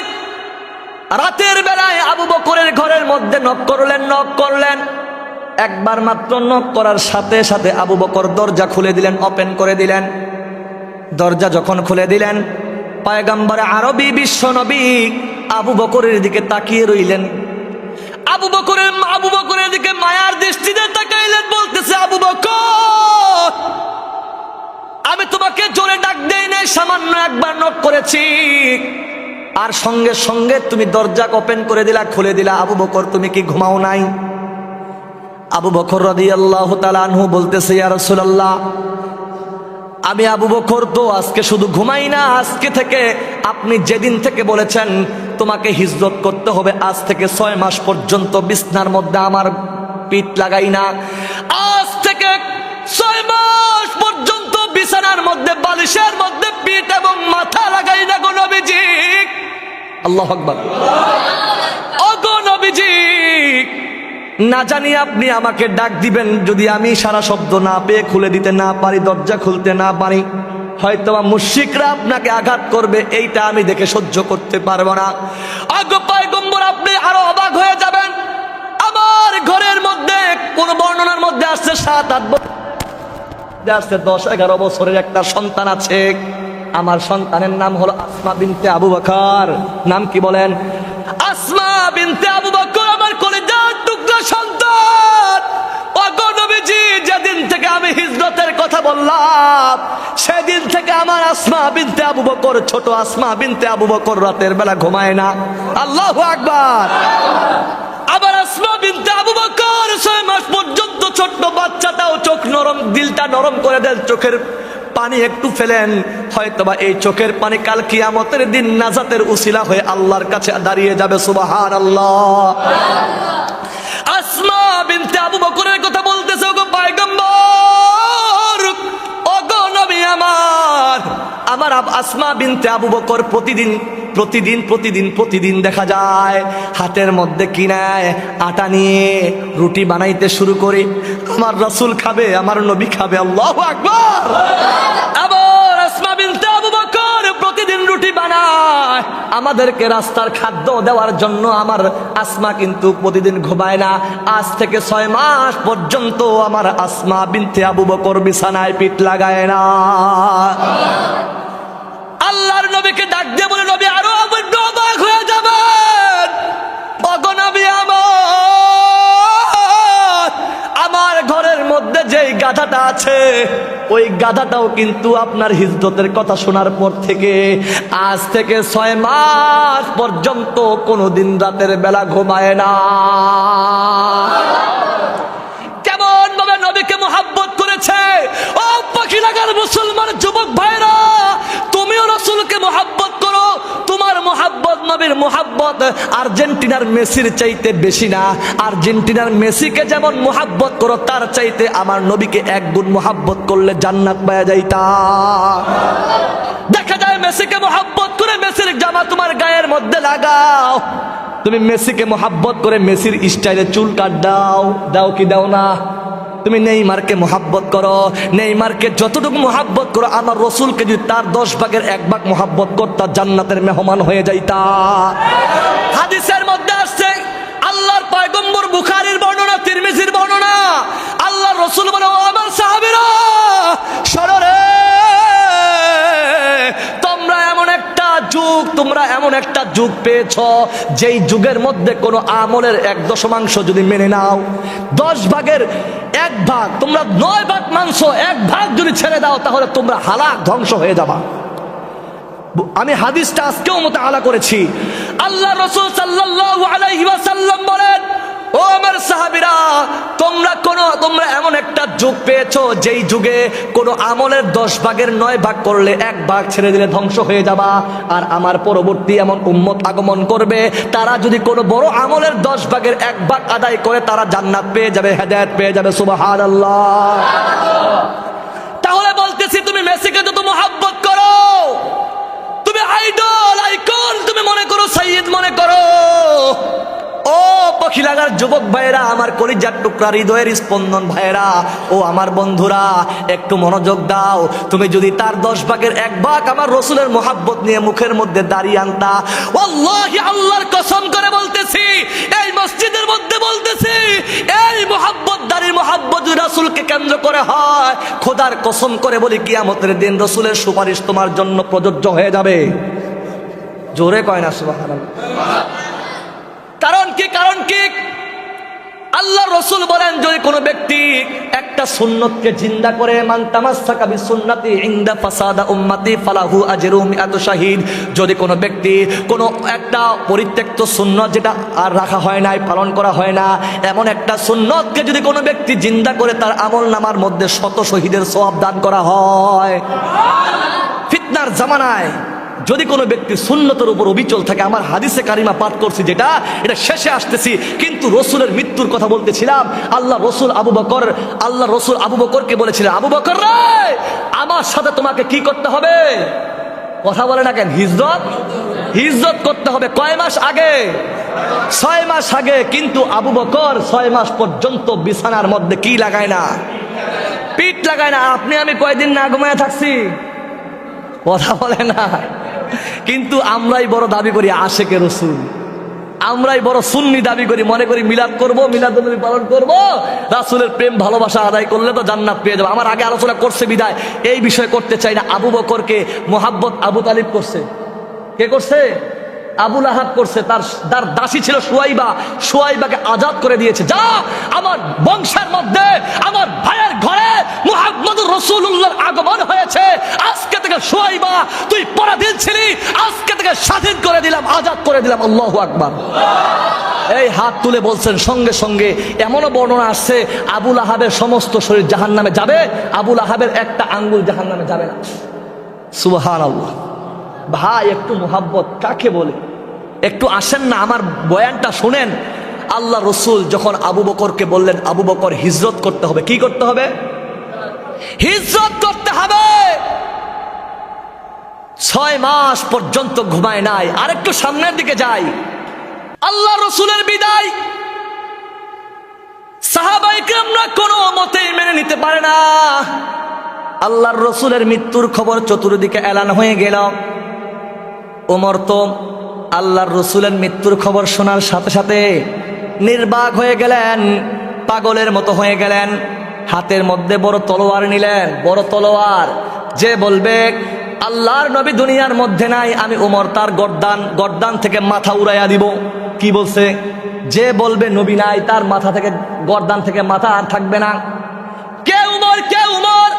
রাতের বেলায় আবু বকরের ঘরের মধ্যে নক করলেন। একবার মাত্র নক করার সাথে সাথে আবু বকর দরজা খুলে দিলেন, ওপেন করে দিলেন। দরজা যখন খুলে দিলেন, পয়গম্বর আরবী বিশ্ব নবী আবু বকরের দিকে তাকিয়ে রইলেন। আবু বকরের দিকে মায়ার দৃষ্টিতে তাকাইলেন, বলতেছে, আবু বকর, আমি তোমাকে জোরে ডাক দেই নাই, সামান্য একবার নক করেছি, আর সঙ্গে সঙ্গে তুমি দরজা ওপেন করে দিলা, খুলে দিলা। আবু বকর, তুমি কি ঘুমাও নাই? আবু বকর রাদিয়াল্লাহু তাআলা আনহু বলতেছে, ইয়া রাসূলুল্লাহ, আমি আবু বকর তো আজকে শুধু ঘুমাই না, আজকে থেকে, আপনি যেদিন থেকে বলেছেন তোমাকে হিজরত করতে হবে, আজ থেকে 6 মাস পর্যন্ত বিছনার মধ্যে আমার পিঠ লাগাই না। আজ থেকে 6 মাস পর্যন্ত বিছানার মধ্যে, বালিশের মধ্যে পিঠ এবং মাথা লাগাই না গো নবীজি। আল্লাহু আকবার। ও গো নবীজি, না জানি আপনি আমাকে ডাক দিবেন, যদি আমি সারা শব্দ না পেয়ে খুলে দিতে না পারি, দরজা খুলতে না পারি, হয়তো মুশরিকরা আপনাকে আঘাত করবে, এইটা আমি দেখে সহ্য করতে পারবো না। আগো পয়গম্বর, আপনি আরো অবাক হয়ে যাবেন। আমার ঘরের মধ্যে কোন বর্ণনার মধ্যে আসছে 7-8 বছর, 10-11 বছরের একটা সন্তান আছে। আমার সন্তানের নাম হলো আসমা বিনতে আবু বকর। নাম কি বলেন? আসমা বিনতে আবু বকর, আমার কলিজার টুকরা সন্তান। ওগো নবীজি, যেদিন থেকে আমি হিজরতের কথা বললাম, সেদিন থেকে আমার আসমা বিনতে আবু বকর, ছোট আসমা বিনতে আবু বকর রাতের বেলা ঘুমায় না। আল্লাহু আকবার। আবার আসমা বিনতে আবু বকর 6 মাস পর্যন্ত, ছোট্ট বাচ্চাটাও চোখ নরম, দিলটা নরম করে দেন, চোখের পানি একটু ফেলেন, হয়তোবা এই চোখের পানি কাল কিয়ামতের দিন নাজাতের উসিলা হয়ে আল্লাহর কাছে দাঁড়িয়ে যাবে। সুবহানাল্লাহ। আসমা বিনতে আবু বকরের কথা বলতেছে, ওগো পয়গম্বর, ওগো নবী আমার আসমা বিনতে আবু বকর প্রতিদিন দেখা যায় হাতের মধ্যে কি নেয়, আটা নিয়ে রুটি বানাইতে শুরু করে। আমার রাসূল খাবে, আমার নবী খাবে। আল্লাহু আকবার। আবার আসমা বিনতে আবু বকর প্রতিদিন রুটি বানায় আমাদেরকে রাস্তার খাদ্য দেওয়ার জন্য। আমার আসমা কিন্তু প্রতিদিন ঘুমায় না। আজ থেকে 6 মাস পর্যন্ত আমার আসমা বিনতে আবু বকর বিছানায় পিঠ লাগায় না। আল্লাহর নবীকে ডাক দিয়ে বলে, নবী আরো অবাক হয়ে যাবেন, ওগো নবী আমার ঘরের মধ্যে যেই গাধাটা আছে ওই গাধাটাও কিন্তু আপনার হিজরতের কথা শোনার পর থেকে আজ থেকে 6 মাস পর্যন্ত কোনোদিন রাতের বেলা ঘুমায় না। কেমন ভাবে নবীকে মুহাব্বত করেছে। ও পাখি লাগার মুসলমান যুবক ভাইরা, তুমিও রাসূলকে মুহাব্বত করো। তোমার মুহাব্বত নবীর মুহাব্বত আর্জেন্টিনার মেসির চাইতে বেশি না। আর্জেন্টিনার মেসিকে যেমন মুহাব্বত করো তার চাইতে আমার নবীকে 1 গুণ মুহাব্বত করলে জান্নাত পাওয়া যাইতা। দেখা যায় মেসিকে মুহাব্বত করে মেসির জামা তোমার গায়ের মধ্যে লাগাও। তুমি মেসিকে মুহাব্বত করে মেসির স্টাইলে চুল কাট দাও কি দাও না? তুমি নেইমারকে মুহাব্বত করো, নেইমারকে যতটুকু মুহাব্বত করো আমার রাসূলকে যদি তার 10 ভাগের 1 ভাগ মুহাব্বত করতা জান্নাতের মেহমান হয়ে যাইতা। হাদিসের মধ্যে আসছে, আল্লাহর পয়গম্বর, বুখারীর বর্ণনা, তিরমিজির বর্ণনা, আল্লাহর রাসূল বলে, ও আমার সাহাবীরা শোনো রে, তোমরা এমন একটা যুগ পেয়েছ যেই যুগের মধ্যে কোনো আমলের 1/10 যদি মেনে নাও, 10 ভাগের 1 ভাগ, তোমরা 9 ভাগ মাংস 1 ভাগ যদি ছেড়ে দাও তাহলে তোমরা হালাক ধ্বংস হয়ে যাবা। আমি হাদিসটা আজকেও মুতাআলা করেছি। আল্লাহ রাসূল সাল্লাল্লাহু আলাইহি ওয়াসাল্লাম বলেন, ও আমার সাহাবীরা, তোমরা এমন একটা যুগ পেয়েছো যেই যুগে কোনো আমলের 10 ভাগের 9 ভাগ করলে 1 ভাগ ছেড়ে দিলে ধ্বংস হয়ে যাবা। আর আমার পরবর্তী এমন উম্মত আগমন করবে, তারা যদি কোনো বড় আমলের 10 ভাগের 1 ভাগ আদায় করে তারা জান্নাত পেয়ে যাবে, হেদায়েত পেয়ে যাবে। সুবহানাল্লাহ। তাহলে বলতেছি, তুমি মেসিকে যত মুহাব্বত করো, তুমি আইডল, আইকন তুমি মনে করো, সাইয়্যিদ মনে করো, ও পাখি লাগার যুবক ভাইরা, আমার কলিজার টুকরা, হৃদয়ের স্পন্দন ভাইরা, ও আমার বন্ধুরা, একটু মনোযোগ দাও। তুমি যদি তার 10 ভাগের 1 ভাগ আমার রাসূলের মুহাব্বত নিয়ে মুখের মধ্যে দাঁড়িয়ে আনতা, ওয়াল্লাহি আল্লাহর কসম করে বলতেছি, এই মসজিদের মধ্যে বলতেছি, এই মুহাব্বত দাঁড়িয়ে মুহাব্বত যদি রাসূলকে কেন্দ্র করে হয়, খোদার কসম করে বলি কিয়ামতের দিন রাসূলের সুপারিশ তোমার জন্য প্রযোজ্য হয়ে যাবে। জোরে কয় না সুবহানাল্লাহ। কারণ কি? আল্লাহ রাসূল বলেন, যদি কোনো ব্যক্তি একটা সুন্নতকে জিন্দা করে, মান তামাসসাকা বিসুন্নতি ইনদা ফাসাদা উম্মতি ফালাহু আজরু মিআতু শাহীদ, যদি কোনো ব্যক্তি কোনো একটা পরিত্যক্ত সুন্নত যেটা আর রাখা হয় নাই, পালন করা হয় না, এমন একটা সুন্নতকে যদি কোনো ব্যক্তি জিন্দা করে তার আমলনামার মধ্যে 100 শহীদের সওয়াব দান করা হয়। ফিতনার জামানায় যদি কোনো ব্যক্তি সুন্নতের উপর অবিচল থাকে, আমার হাদিসে কারিমা পাঠ করছি যেটা, এটা শেষে আসতেছি, কিন্তু রসুলের মৃত্যুর কথা বলতেছিলাম। আল্লাহ রসুল আবু বকরকে বলেছিলেন, আবু বকর রে, আমার সাথে তোমাকে কি করতে হবে? কথা বলে না কেন? হিজরত করতে হবে। কয় মাস আগে? 6 মাস আগে। কিন্তু আবু বকর 6 মাস পর্যন্ত বিছানার মধ্যে কি লাগায় না? পিঠ লাগায় না। আপনি আমি কয়দিন না ঘুমায় থাকছি? কথা বলে না। কিন্তু আমরাই বড় দাবি করি আশেকে রসুল, আমরাই বড় সুন্নি দাবি করি, মনে করি মিলাদ করবো, মিলাদুন্নবী পালন করবো, রাসূলের প্রেম ভালোবাসা আদায় করলে তো জান্নাত পেয়ে যাবো। আমার আগে আলোচনা করছে বিদায় এই বিষয়ে করতে চাই না। আবু বকরকে মুহাব্বত আবু তালিব করছে। কে করছে? আবু লাহাব করছে। তার দাসী ছিল সুয়াইবাকে আজাদ করে দিয়েছে। যা, আমার বংশের মধ্যে আমার ভাইয়ের ঘরে মুহাম্মদুর রাসূলুল্লাহর আগমন হয়েছে। আজকে থেকে সুয়াইবা, তুই পরাধীন ছিলি, আজকে থেকে স্বাধীন করে দিলাম, আজাদ করে দিলাম। আল্লাহু আকবার। এই হাত তুলে বলছেন। সঙ্গে সঙ্গে এমনও বর্ণনা আসছে, আবু লাহাবের সমস্ত শরীর জাহান্নামে যাবে, আবু লাহাবের একটা আঙ্গুল জাহান্নামে যাবে না। সুবহানাল্লাহ। ভাই একটু মোহাব্বত কাকে বলে? একটু আসেন না আমার বয়ানটা শুনেন। আল্লাহ রসুল যখন আবু বকরকে বললেন, আবু বকর হিজরত করতে হবে। কি করতে হবে? হিজরত করতে হবে। 6 মাস পর্যন্ত ঘুমায় নাই। আরেকটু সামনের দিকে যাই, আল্লাহ রসুলের বিদায় সাহাবায়ে কেরামরা কোনো মতেই মেনে নিতে পারে না। আল্লাহর রসুলের মৃত্যুর খবর চতুর্দিকে এলান হয়ে গেল। ওমর তো আল্লাহর রসুলের মৃত্যুর খবর শোনার সাথে সাথে নির্বাক হয়ে গেলেন, পাগলের মতো হয়ে গেলেন। হাতের মধ্যে বড় তলোয়ার নিলেন, বড় তলোয়ার। যে বলবে আল্লাহর নবী দুনিয়ার মধ্যে নাই, আমি ওমর তার গর্দান থেকে মাথা উড়াইয়া দিব। কি বলছে? যে বলবে নবী নাই, তার মাথা থেকে, গর্দান থেকে মাথা আর থাকবে না। কে উমর? কে উমর?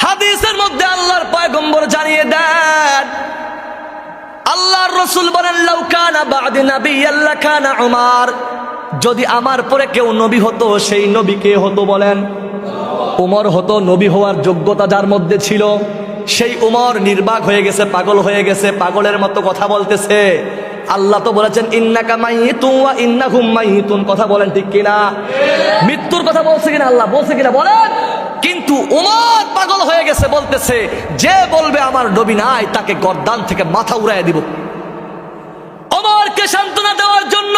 হাদিসের মধ্যে আল্লাহর পয়গম্বর জানিয়ে দেন, আল্লাহর রসুল বলেন, লাউ কানা বা'দি নাবিয়্যান লাকানা উমর। যদি আমার পরে কেউ নবী হতো, সেই নবী কে হতো বলেন? উমর হতো। নবী হওয়ার যোগ্যতা যার মধ্যে ছিল, সেই উমর নির্বাক হয়ে গেছে, পাগল হয়ে গেছে, পাগলের মতো কথা বলতেছে। আল্লাহ তো বলেছেন ইন্নাকা মাইয়িতুন ওয়া ইন্নাহুম মাইয়িতুন। কথা বলেন ঠিক কিনা? মৃত্যুর কথা বলছে কিনা? আল্লাহ বলছে কিনা বলেন? কিন্তু উমর পাগল হয়ে গেছে, বলতেছে যে বলবে আমার নবী নাই, তাকে গর্দান থেকে মাথা উড়াইয়া দিব। ওমরকে সান্ত্বনা দেওয়ার জন্য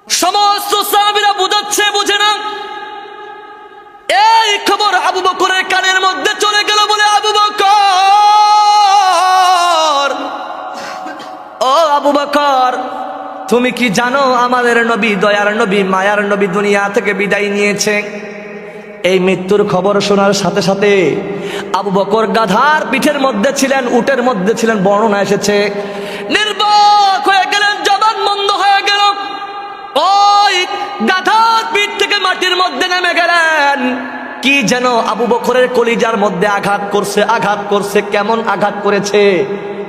সমস্ত সাহাবীরা বুঝাচ্ছে, বুঝে না। এই খবর আবু বকরের কানের মধ্যে চলে গেল, বলে আবু বকর, ও আবু বকর, তুমি কি জানো আমাদের নবী, দয়ার নবী, মায়ার নবী দুনিয়া থেকে বিদায় নিয়েছে? এই মৃত্যুর খবর শোনার সাথে সাথে আবু বকর গাধার পিঠের মধ্যে ছিলেন, উটের মধ্যে ছিলেন, বর্ণনা এসেছে, নির্বাক হয়ে গেলেন, জবান বন্ধ হয়ে গেল। ওই গাধার পিঠ থেকে মাটির মধ্যে নেমে গেলেন। কি যেন আবু বকরের কলিজার মধ্যে আঘাত করছে, আঘাত করছে। কেমন আঘাত করেছে?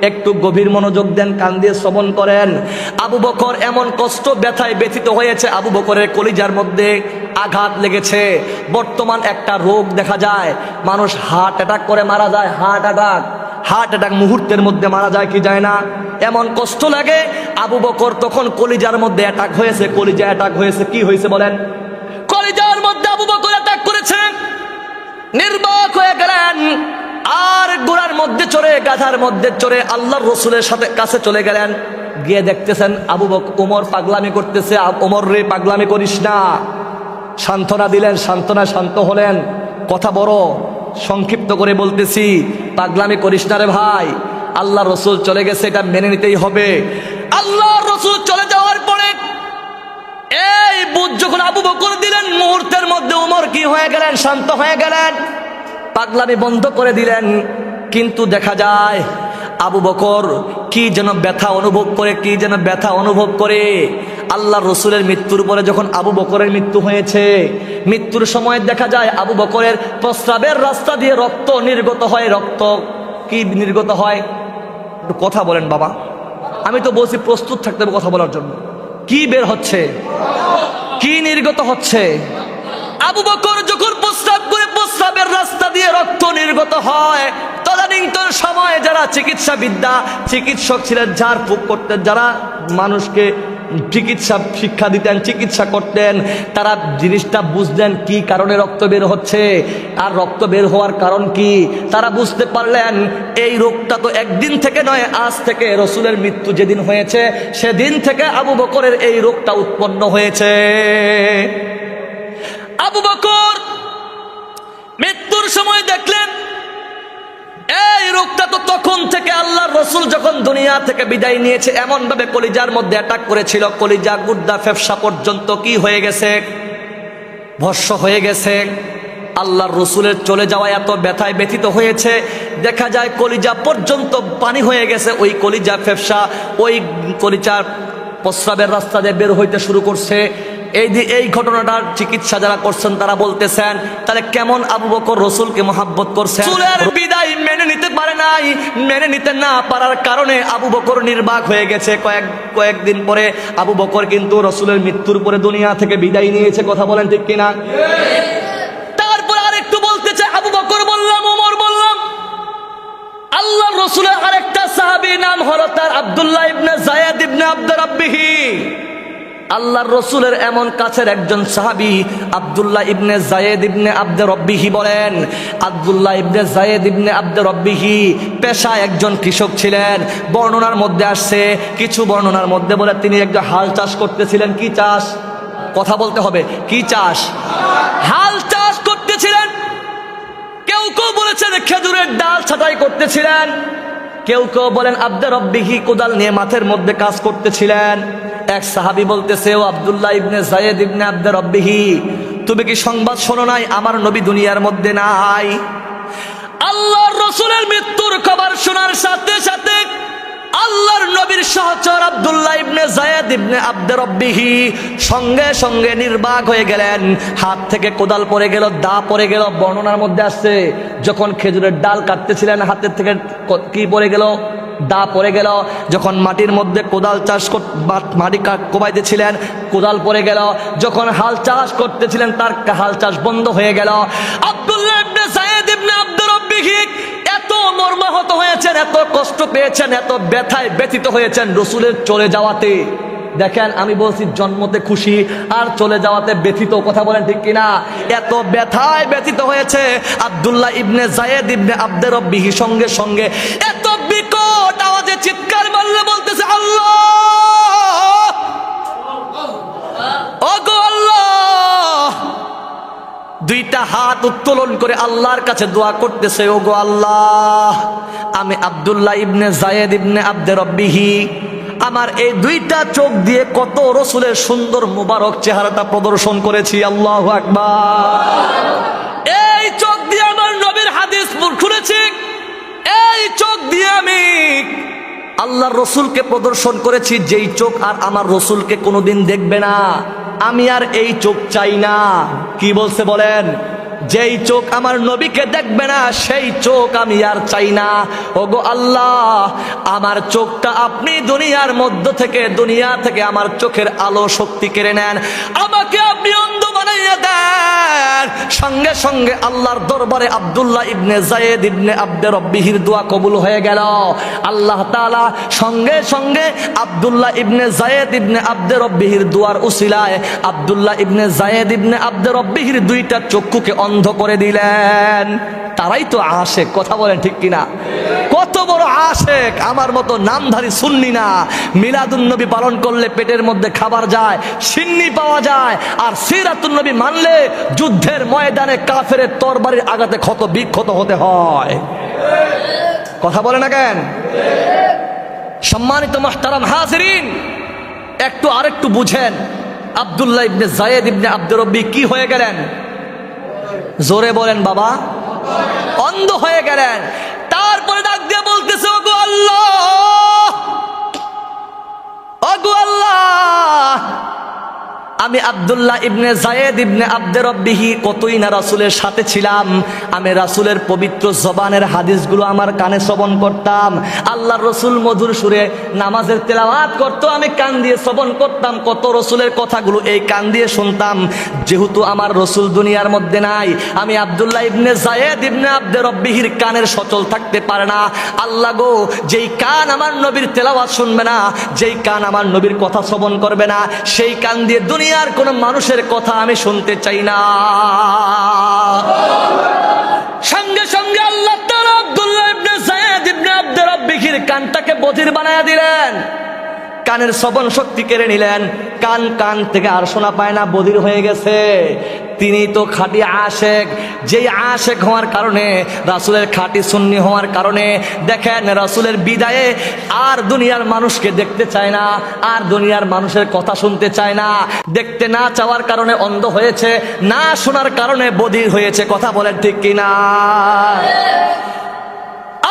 একটু গভীর মনোযোগ দেন, কান দিয়ে শ্রবণ করেন। আবু বকর এমন কষ্ট, ব্যথায় ব্যথিত হয়েছে, আবু বকরের কলিজার মধ্যে আঘাত লেগেছে। বর্তমান একটা রোগ দেখা যায়, মানুষ হার্ট অ্যাটাক করে মারা যায়। হার্ট অ্যাটাক মুহূর্তের মধ্যে মারা যায় কি যায় না? এমন কষ্ট লাগে। আবু বকর তখন কলিজার মধ্যে অ্যাটাক হয়েছে, কলিজা অ্যাটাক হয়েছে। কি হয়েছে বলেন? কলিজার মধ্যে আবু বকর অ্যাটাক করেছে। নির্বাক হয়ে গেলেন, আর গোড়ার মধ্যে চড়ে, গাধার মধ্যে চড়ে আল্লাহর রসুলের সাথে কাছে চলে গেলেন। গিয়ে দেখতেছেন আবু বকর, ওমর পাগলামি করতেছে। ওমর রে, পাগলামি করিস না। সান্ত্বনা দিলেন, সান্ত্বনায় শান্ত হলেন। কথা বড় সংক্ষিপ্ত করে বলতেছি, পাগলামি করিস না রে ভাই। আল্লাহ রসুল চলে গেছে, এটা মেনে নিতেই হবে। আল্লাহ রসুল চলে যাওয়ার পরে এই বুঝ যখন আবু বকর দিলেন, মুহূর্তের মধ্যে ওমর কি হয়ে গেলেন? শান্ত হয়ে গেলেন, পাগলামি বন্ধ করে দিলেন। কিন্তু দেখা যায় আবু বকর কি যেন ব্যথা অনুভব করে, কি যেন ব্যথা অনুভব করে। আল্লাহ রসুলের মৃত্যুর পরে যখন আবু বকরের মৃত্যু হয়েছে, মৃত্যুর সময় দেখা যায় আবু বকরের প্রস্রাবের রাস্তা দিয়ে রক্ত নির্গত হয়। রক্ত কি নির্গত হয়? একটু কথা বলেন বাবা। আমি তো বলছি প্রস্তুত থাকতে হবে কথা বলার জন্য। কি বের হচ্ছে? কি নির্গত হচ্ছে? আবু বকর যখন প্রস্রাব করে, প্রস্রাবের রাস্তা দিয়ে রক্ত নির্গত হয়, তদানীন্তন সময়ে যারা চিকিৎসক ছিলেন, ঝাড় ফুঁক করতেন, যারা মানুষকে চিকিৎসা শিক্ষা দিতেন, চিকিৎসা করতেন, তারা জিনিসটা বুঝলেন কি কারণে রক্ত বের হচ্ছে আর রক্ত বের হওয়ার কারণ কি। তারা বুঝতে পারলেন এই রোগটা তো একদিন থেকে নয়, আজ থেকে রসুলের মৃত্যু যেদিন হয়েছে সেদিন থেকে আবু বকরের এই রোগটা উৎপন্ন হয়েছে। আবু বকর মৃত্যুর সময় দেখলেন এই রোগটা তো তখন থেকে, আল্লাহর রসুল যখন দুনিয়া থেকে বিদায় নিয়েছে, এমন ভাবে কলিজার মধ্যে অ্যাটাক করেছিল, কলিজা, গুর্দা, ফেফসা পর্যন্ত কি হয়ে গেছে? ভস্ম হয়ে গেছে। আল্লাহর রসুলের চলে যাওয়া এত ব্যথায় ব্যথিত হয়েছে, দেখা যায় কলিজা পর্যন্ত পানি হয়ে গেছে। ওই কলিজা, ফেফসা, ওই কলিজার প্রস্রাবের রাস্তা দিয়ে বের হইতে শুরু করছে। এই ঘটনাটার চিকিৎসা যারা করছেন তারা বলতেছেন, তাহলে কেমন আবু বকর রসুলকে মহাব্বত করছেন? রসুলের বিদায় মেনে নিতে পারে নাই। মেনে নিতে না পারার কারণে আবু বকর নির্বাক হয়ে গেছে। কয়েকদিন পরে আবু বকর কিন্তু রসুলের মৃত্যুর পরে দুনিয়া থেকে বিদায় নিয়েছে। কথা বলেন ঠিক কিনা? তারপর আরেকটু বলতে চাই, আবু বকর বললাম, ওমর হলো তার আব্দুল্লাহ ইবনে যায়েদ ইবনে আব্দ রাব্বিহি। আল্লাহর রসুলের এমন কাছের একজন সাহাবী আব্দুল্লাহ ইবনে যায়েদ ইবনে আব্দ রব্বিহি বলেন, আব্দুল্লাহ ইবনে যায়েদ ইবনে আব্দ রব্বিহি পেশায় একজন কৃষক ছিলেন। বর্ণনার মধ্যে আসছে, কিছু বর্ণনার মধ্যে বলে তিনি একজন হাল চাষ করতেছিলেন। কি চাষ? কথা বলতে হবে, কি চাষ? হাল চাষ করতেছিলেন। কেউ কেউ বলেছেন খেজুরের ডাল ছাঁটাই করতেছিলেন, কেউ কেউ বলেন আব্দ রব্বিহি কোদাল নিয়ে মাঠের মধ্যে কাজ করতেছিলেন। এক সাহাবী বলতেছে, ও আব্দুল্লাহ ইবনে যায়েদ ইবনে আব্দ রব্বিহি, তুমি কি সংবাদ শোনো নাই আমার নবী দুনিয়ার মধ্যে নাই? আল্লাহর রাসূলের মৃত্যুর খবর শোনার সাথে সাথে আল্লাহর নবীর সহচর আব্দুল্লাহ ইবনে যায়েদ ইবনে আব্দ রব্বিহি সঙ্গে সঙ্গে নির্বাক হয়ে গেলেন। হাত থেকে কোদাল পড়ে গেল, দা পড়ে গেল। বর্ণনার মধ্যে আসছে যখন খেজুরের ডাল কাটতেছিলেন হাতের থেকে কি পড়ে গেল? দা পড়ে গেল। যখন মাটির মধ্যে কোদাল চাষ মাটি কোবাইতেছিলেন, কোদাল পড়ে গেল। যখন হাল চাষ করতেছিলেন তার হাল চাষ বন্ধ হয়ে গেল। আব্দুল্লাহ ইবনে যায়েদ ইবনে আব্দ রব্বিহি এত মর্মাহত হয়েছেন, এত কষ্ট পেয়েছেন, এত ব্যথায় ব্যথিত হয়েছেন রসুলের চলে যাওয়াতে। দেখেন, আমি বলছি জন্মতে খুশি আর চলে যাওয়াতে ব্যথিত। কথা বলেন ঠিক কিনা? এত ব্যথায় ব্যথিত হয়েছে আব্দুল্লাহ ইবনে যায়েদ ইবনে আব্দ রব্বিহি সঙ্গে সঙ্গে এত বিকট আওয়াজে চিৎকার মারলে বলতেছে, আল্লাহ, ওগো আল্লাহ। দুইটা হাত উত্তোলন করে আল্লাহর কাছে দোয়া করতেছে, ওগো আল্লাহ, আমি আব্দুল্লাহ ইবনে যায়েদ ইবনে আব্দ রব্বিহি আমার এই দুইটা চোখ দিয়ে কত রসুলের সুন্দর মুবারক চেহারাটা প্রদর্শন করেছি। আল্লাহু আকবার। এই চোখ দিয়ে আমার নবীর হাদিস শুনেছি, এই চোখ দিয়ে আমি আল্লাহর রসুলকে প্রদর্শন করেছি, যেই চোখ আর আমার রসুলকে কোনোদিন দেখবে না। আমি আর এই চোখ চাই না। কি বলছে বলেন? যেই চোখ আমার নবীকে দেখবে না সেই চোখ আমি আর চাই না। ওগো আল্লাহ, আমার চোখটা আপনি দুনিয়ার মধ্য থেকে, দুনিয়া থেকে আমার চোখের আলো শক্তি কেড়ে নেন, আমাকে আপনি অন্ধ বানাইয়া দেন। সঙ্গে সঙ্গে আল্লাহর দরবারে আব্দুল্লাহ ইবনে যায়েদ ইবনে আব্দ রব্বিহির দোয়া কবুল হয়ে গেল। আল্লাহ তাআলা সঙ্গে সঙ্গে আব্দুল্লাহ ইবনে যায়েদ ইবনে আব্দ রব্বিহির দোয়ার উসিলায় আব্দুল্লাহ ইবনে যায়েদ ইবনে আব্দ রব্বিহির দুইটা চক্ষুকে অন্ধ করে দিলেন। তারাই তো আশেক। কথা বলেন ঠিক কিনা? কত বড় আশেক! আমার মতো নামধারী সুন্নি না। মিলাদুন নবী পালন করলে পেটের মধ্যে খাবার যায়, সিন্নি পাওয়া যায়, আর সিরাতুন নবী মানলে যুদ্ধের ময়দানে কাফেরের তরবারির আঘাতে ক্ষত বিক্ষত হতে হয়। কথা বলে না কেন? সম্মানিত মুহতারাম হাজিরিন, আরেকটু বুঝেন। আব্দুল্লাহ ইবনে যায়েদ ইবনে আব্দ রব্বি কি হয়ে গেলেন? জোরে বলেন বাবা। অন্ধ হয়ে গেলেন। তারপরে ডাক দিয়ে বলতেছে, ওগো আল্লাহ, ওগো আল্লাহ, আমি আব্দুল্লাহ ইবনে যায়েদ ইবনে আব্দ রব্বিহি কতই না রাসূলের সাথে ছিলাম। আমি রাসূলের পবিত্র জবানের হাদিসগুলো আমার কানে শ্রবণ করতাম। আল্লাহর রাসূল মধুর সুরে নামাজের তেলাওয়াত করতো, আমি কান দিয়ে শ্রবণ করতাম। কত রাসূলের কথাগুলো এই কান দিয়ে শুনতাম। যেহেতু আমার রাসূল দুনিয়ার মধ্যে নাই, আমি আব্দুল্লাহ ইবনে যায়েদ ইবনে আব্দ রব্বিহির কানের সচল থাকতে পারে না। আল্লাহ গো, যেই কান আমার নবীর তেলাওয়াত শুনবে না, যেই কান আমার নবীর কথা শ্রবণ করবে না, সেই কান দিয়ে দুনিয়ার কোন মানুষের কথা আমি শুনতে চাই না। সঙ্গে সঙ্গে আল্লাহ তাআলা আব্দুল্লাহ ইবনে যায়েদ ইবনে আব্দ রব্বিহির কানটাকে বধির বানায়া দিলেন। কানের শ্রবণ শক্তি কেড়ে নিলেন। কান থেকে আর শোনা পায় না, বধির হয়ে গেছে। তিনি তো খাঁটি আশেক। যেই আশেক হওয়ার কারণে, রাসূলের খাঁটি সুন্নি হওয়ার কারণে, দেখেন রাসূলের বিদায়ে আর দুনিয়ার মানুষকে দেখতে চায় না, আর দুনিয়ার মানুষের কথা শুনতে চায় না। দেখতে না চাওয়ার কারণে অন্ধ হয়েছে, না শোনার কারণে বধির হয়েছে। কথা বলেন ঠিক কিনা?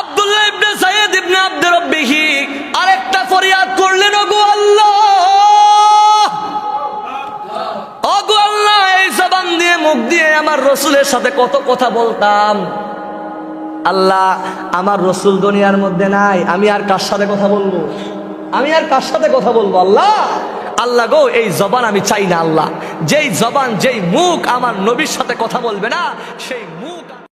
আব্দুল্লাহ ইবনে যায়েদ ইবনে আব্দ রব্বিহি আরেকটা ফরিয়াদ করলেন, ওগো আল্লাহ, ওগো আল্লাহ, এই জবান দিয়ে মুখ দিয়ে আমার রাসূলের সাথে কত কথা বলতাম। আল্লাহ, আমার রাসূল দুনিয়ার মধ্যে নাই, আমি আর কার সাথে কথা বলবো? আমি আর কার সাথে কথা বলবো? আল্লাহ, আল্লাহ গো, এই জবান আমি চাই না। আল্লাহ, যেই জবান, যেই মুখ আমার নবীর সাথে কথা বলবে না, সেই মুখ